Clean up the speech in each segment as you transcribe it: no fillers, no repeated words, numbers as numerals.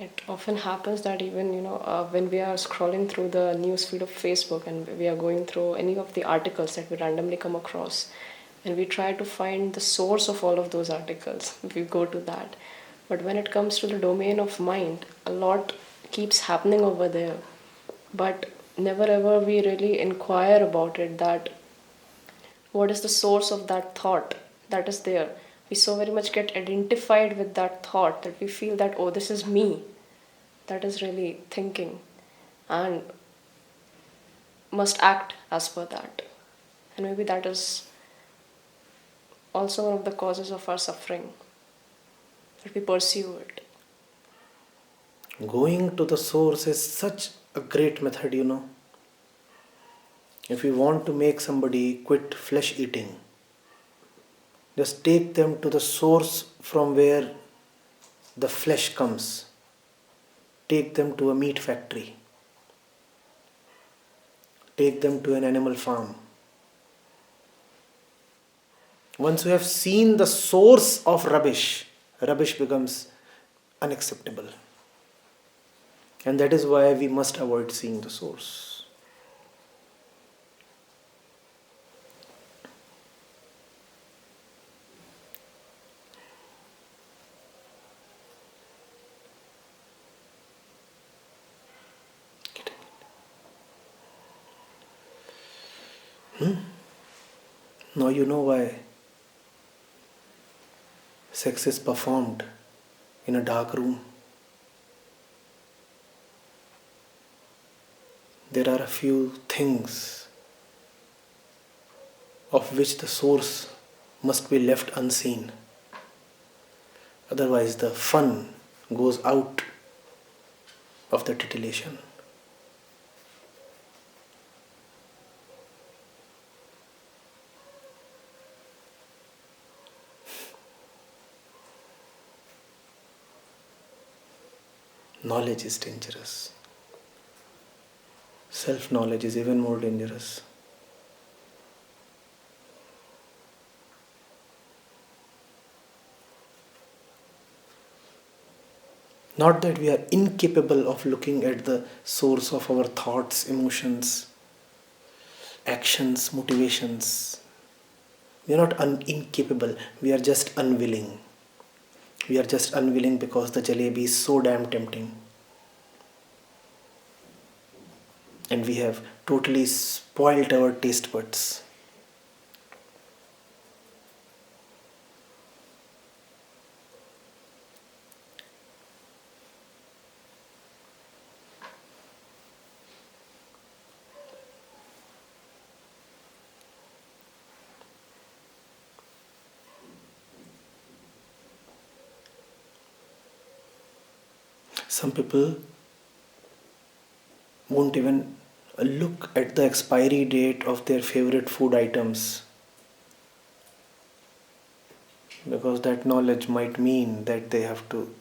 It often happens that even, when we are scrolling through the news feed of Facebook and we are going through any of the articles that we randomly come across, and we try to find the source of all of those articles, we go to that. But when it comes to the domain of mind, a lot keeps happening over there. But never ever we really inquire about it, that what is the source of that thought that is there. We so very much get identified with that thought that we feel that, oh, this is me that is really thinking and must act as per that. And maybe that is also one of the causes of our suffering, that we pursue it. Going to the source is such a great method, If you want to make somebody quit flesh eating, just take them to the source from where the flesh comes. Take them to a meat factory. Take them to an animal farm. Once you have seen the source of rubbish, rubbish becomes unacceptable. And that is why we must avoid seeing the source. Now you know why sex is performed in a dark room. There are a few things of which the source must be left unseen. Otherwise the fun goes out of the titillation. Knowledge is dangerous. Self-knowledge is even more dangerous. Not that we are incapable of looking at the source of our thoughts, emotions, actions, motivations. We are not incapable, we are just unwilling. We are just unwilling because the jalebi is so damn tempting. And we have totally spoilt our taste buds. Some people won't even look at the expiry date of their favorite food items, because that knowledge might mean that they have to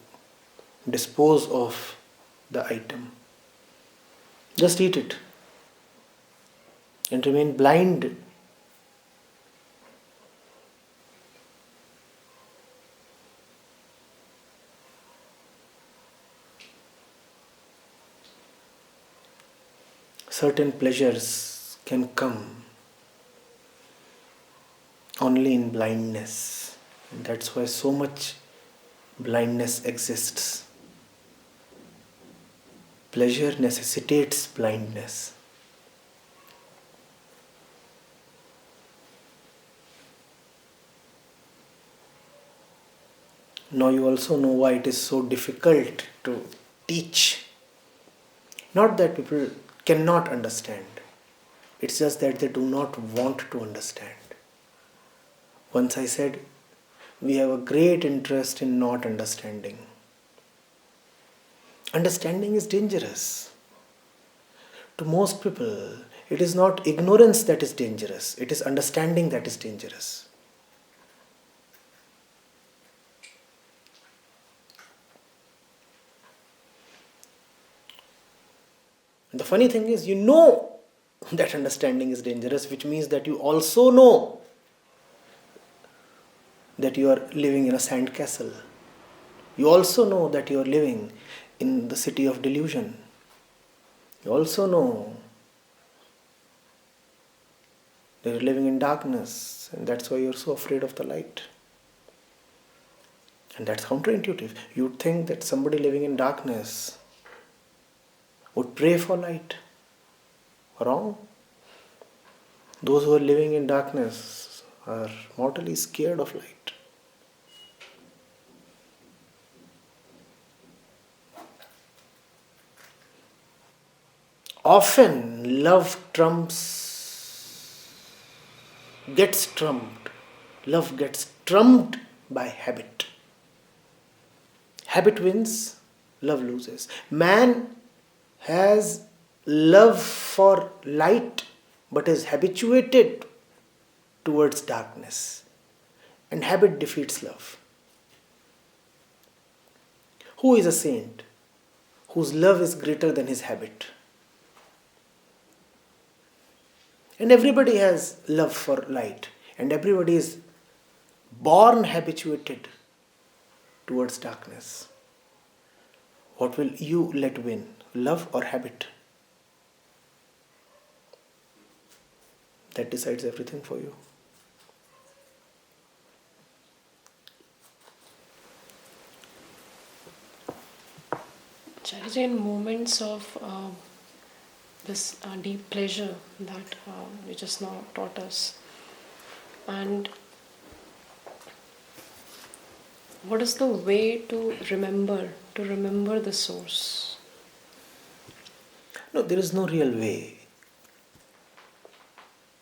dispose of the item. Just eat it and remain blind. Certain pleasures can come only in blindness. And that's why so much blindness exists. Pleasure necessitates blindness. Now you also know why it is so difficult to teach. Not that people cannot understand. It's just that they do not want to understand. Once I said, we have a great interest in not understanding. Understanding is dangerous. To most people, it is not ignorance that is dangerous. It is understanding that is dangerous. And the funny thing is, you know that understanding is dangerous, which means that you also know that you are living in a sandcastle. You also know that you are living in the city of delusion. You also know that you're living in darkness, and that's why you're so afraid of the light. And that's counterintuitive. You'd think that somebody living in darkness would pray for light. Wrong. Those who are living in darkness are mortally scared of light. Often love gets trumped. Love gets trumped by habit. Habit wins, love loses. Man has love for light but is habituated towards darkness. And habit defeats love. Who is a saint whose love is greater than his habit? And everybody has love for light, and everybody is born habituated towards darkness. What will you let win, love or habit? That decides everything for you. Charity, in moments of this deep pleasure that you just now taught us, and what is the way to remember the source? No, there is no real way.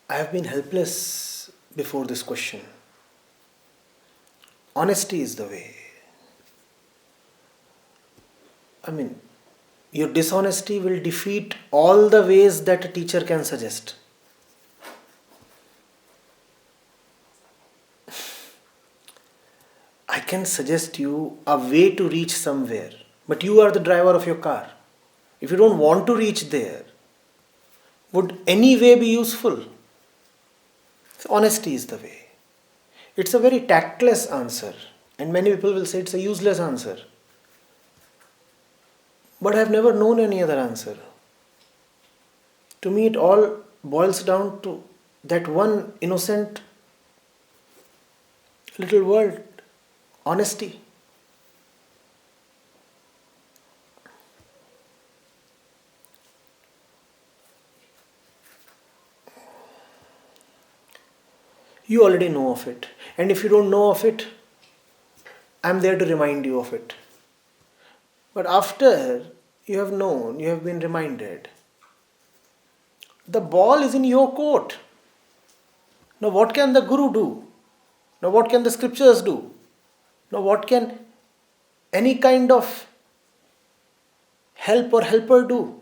I have been helpless before this question. Honesty is the way. Your dishonesty will defeat all the ways that a teacher can suggest. I can suggest you a way to reach somewhere, but you are the driver of your car. If you don't want to reach there, would any way be useful? So honesty is the way. It's a very tactless answer, and many people will say it's a useless answer. But I have never known any other answer. To me, it all boils down to that one innocent little word, honesty. You already know of it. And if you don't know of it, I'm there to remind you of it. But after you have known, you have been reminded, the ball is in your court. Now what can the Guru do? Now what can the scriptures do? Now what can any kind of help or helper do?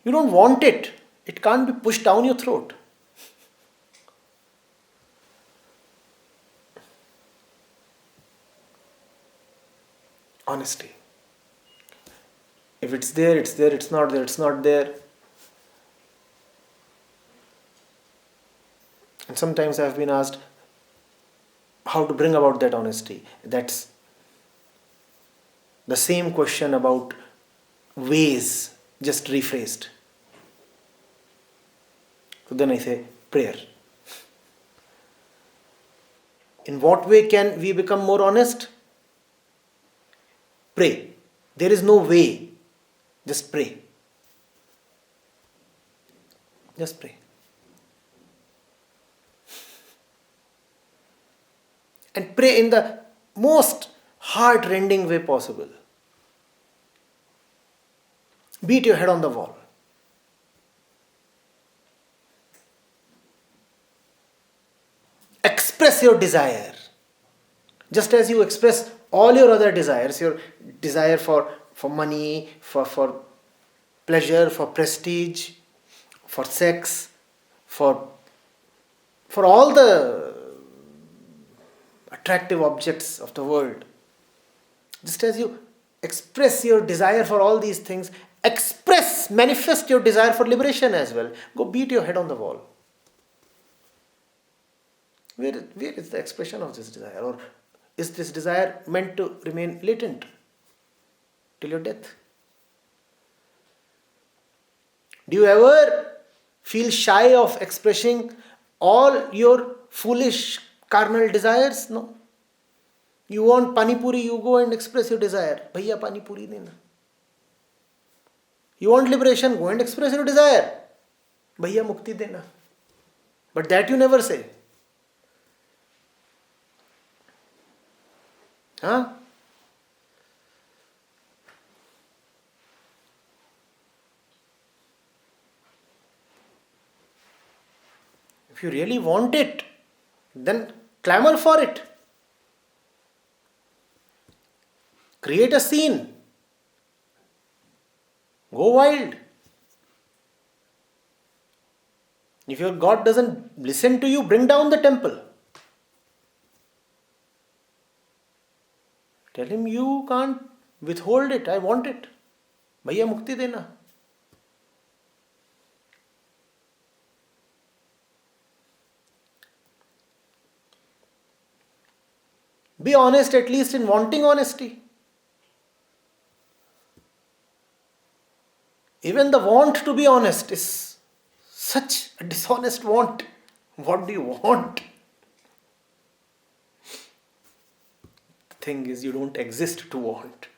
You don't want it. It can't be pushed down your throat. Honesty. If it's there, it's there. It's not there, it's not there. And sometimes I've been asked how to bring about that honesty. That's the same question about ways, just rephrased. So then I say, prayer. In what way can we become more honest? Pray. There is no way. Just pray. Just pray. And pray in the most heart-rending way possible. Beat your head on the wall. Express your desire. Just as you express all your other desires, your desire for money, for pleasure, for prestige, for sex, for all the attractive objects of the world. Just as you express your desire for all these things, manifest your desire for liberation as well. Go beat your head on the wall. Where is the expression of this desire? Or is this desire meant to remain latent? till your death. Do you ever feel shy of expressing all your foolish carnal desires? No. You want pani puri, you go and express your desire. Bhaiya pani puri dena. You want liberation, go and express your desire. Bhaiya mukti dena. But that you never say. Huh? If you really want it, then clamor for it. Create a scene. Go wild. If your God doesn't listen to you, bring down the temple. Tell him you can't withhold it. I want it. Bhaiya mukti dena. Be honest at least in wanting honesty. Even the want to be honest is such a dishonest want. What do you want? The thing is, you don't exist to want.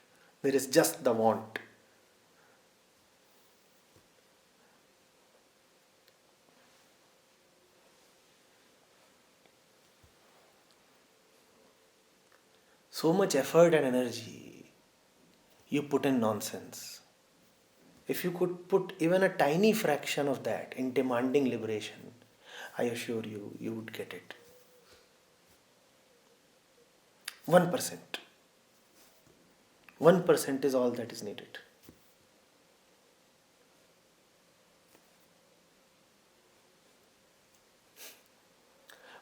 There is just the want. So much effort and energy you put in nonsense. If you could put even a tiny fraction of that in demanding liberation, I assure you, you would get it. 1%. 1% is all that is needed.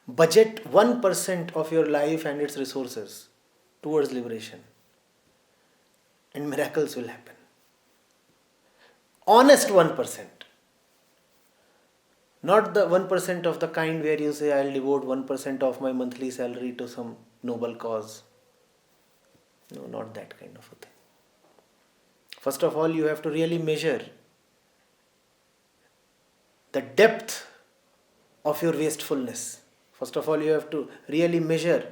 Budget 1% of your life and its resources towards liberation, and miracles will happen. Honest 1%. Not the 1% of the kind where you say, I'll devote 1% of my monthly salary to some noble cause. No, not that kind of a thing. First of all, you have to really measure the depth of your wastefulness. First of all, you have to really measure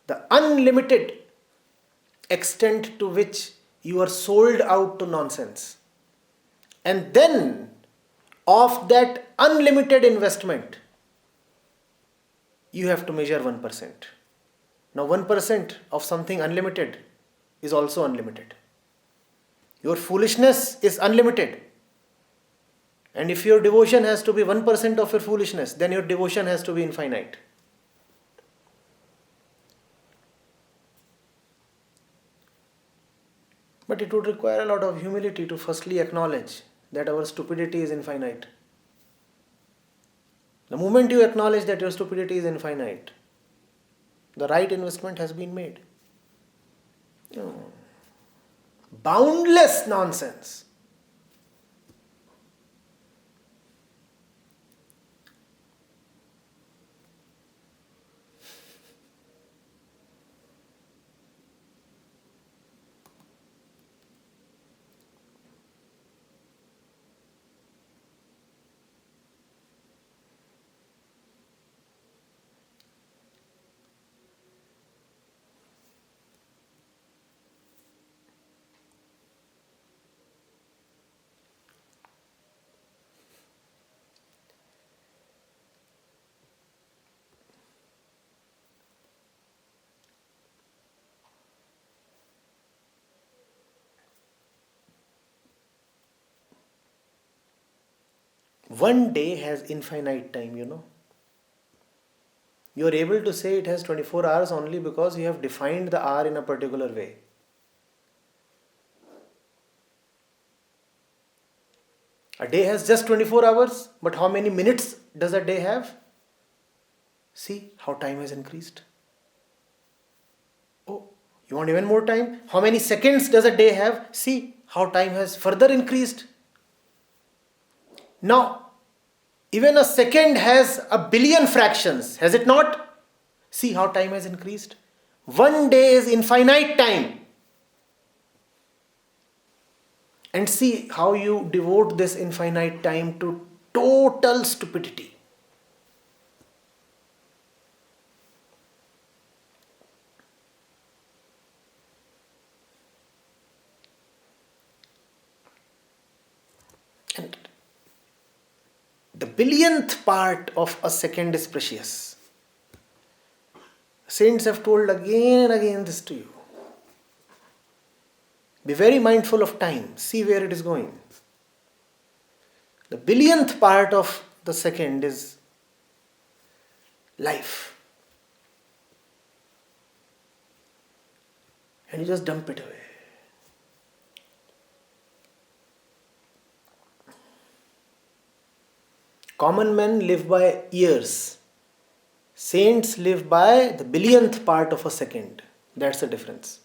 the unlimited extent to which you are sold out to nonsense. And then, of that unlimited investment, you have to measure 1%. Now 1% of something unlimited is also unlimited. Your foolishness is unlimited. And if your devotion has to be 1% of your foolishness, then your devotion has to be infinite. But it would require a lot of humility to firstly acknowledge that our stupidity is infinite. The moment you acknowledge that your stupidity is infinite, the right investment has been made. Boundless nonsense. One day has infinite time, You are able to say it has 24 hours only because you have defined the hour in a particular way. A day has just 24 hours, but how many minutes does a day have? See how time has increased. Oh, you want even more time? How many seconds does a day have? See how time has further increased. Now, even a second has a billion fractions, has it not? See how time has increased. One day is infinite time. And see how you devote this infinite time to total stupidity. And the billionth part of a second is precious. Saints have told again and again this to you. Be very mindful of time. See where it is going. The billionth part of the second is life. And you just dump it away. Common men live by years. Saints live by the billionth part of a second. That's the difference.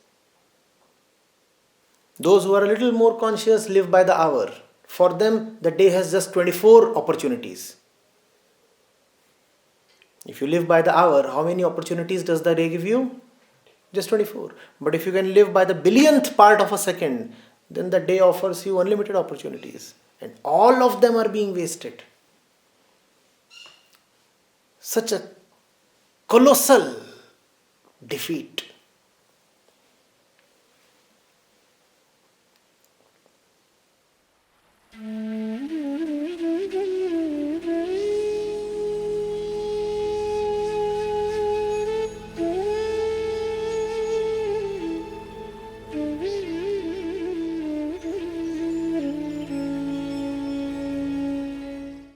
Those who are a little more conscious live by the hour. For them, the day has just 24 opportunities. If you live by the hour, how many opportunities does the day give you? Just 24. But if you can live by the billionth part of a second, then the day offers you unlimited opportunities. And all of them are being wasted. Such a colossal defeat.